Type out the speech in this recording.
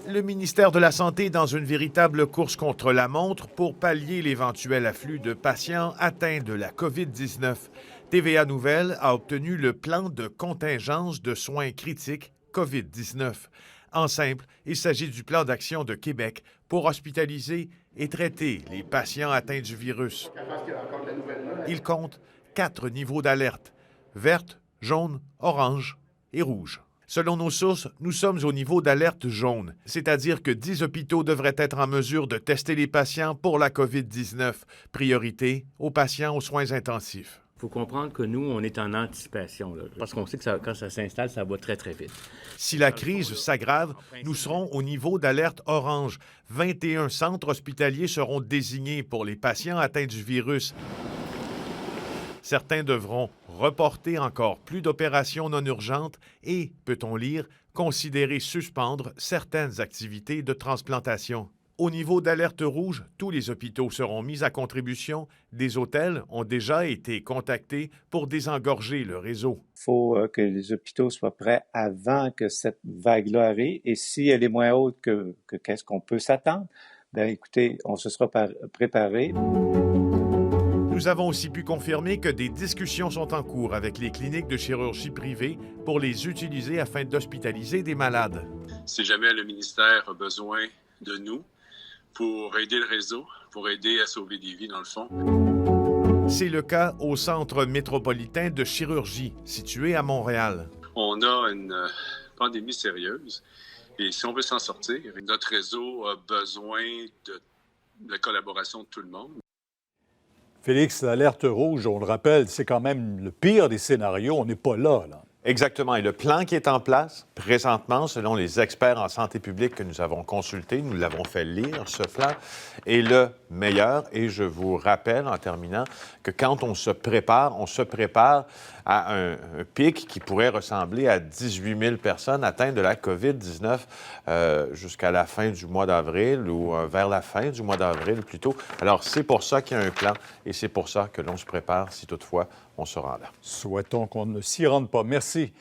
Le ministère de la Santé est dans une véritable course contre la montre pour pallier l'éventuel afflux de patients atteints de la COVID-19. TVA Nouvelles a obtenu le plan de contingence de soins critiques COVID-19. En simple, il s'agit du plan d'action de Québec pour hospitaliser et traiter les patients atteints du virus. Il compte 4 niveaux d'alerte: verte, jaune, orange et rouge. Selon nos sources, nous sommes au niveau d'alerte jaune, c'est-à-dire que 10 hôpitaux devraient être en mesure de tester les patients pour la COVID-19. Priorité aux patients aux soins intensifs. Il faut comprendre que nous, on est en anticipation, là, parce qu'on sait que quand ça s'installe, ça va très, très vite. Si la crise s'aggrave, nous serons au niveau d'alerte orange. 21 centres hospitaliers seront désignés pour les patients atteints du virus. Certains devront reporter encore plus d'opérations non urgentes et, peut-on lire, considérer suspendre certaines activités de transplantation. Au niveau d'alerte rouge, tous les hôpitaux seront mis à contribution. Des hôtels ont déjà été contactés pour désengorger le réseau. Il faut que les hôpitaux soient prêts avant que cette vague-là arrive. Et si elle est moins haute que qu'est-ce qu'on peut s'attendre, bien écoutez, on se sera préparé. Nous avons aussi pu confirmer que des discussions sont en cours avec les cliniques de chirurgie privées pour les utiliser afin d'hospitaliser des malades. Si jamais le ministère a besoin de nous pour aider le réseau, pour aider à sauver des vies dans le fond. C'est le cas au Centre métropolitain de chirurgie, situé à Montréal. On a une pandémie sérieuse et si on veut s'en sortir, notre réseau a besoin de la collaboration de tout le monde. Félix, l'alerte rouge, on le rappelle, c'est quand même le pire des scénarios. On n'est pas là. Exactement. Et le plan qui est en place, présentement, selon les experts en santé publique que nous avons consultés, nous l'avons fait lire, ce plan, est le meilleur. Et je vous rappelle, en terminant, que quand on se prépare à un pic qui pourrait ressembler à 18 000 personnes atteintes de la COVID-19 jusqu'à la fin du mois d'avril ou vers la fin du mois d'avril plutôt. Alors, c'est pour ça qu'il y a un plan et c'est pour ça que l'on se prépare si toutefois on se rend là. Souhaitons qu'on ne s'y rende pas. Merci.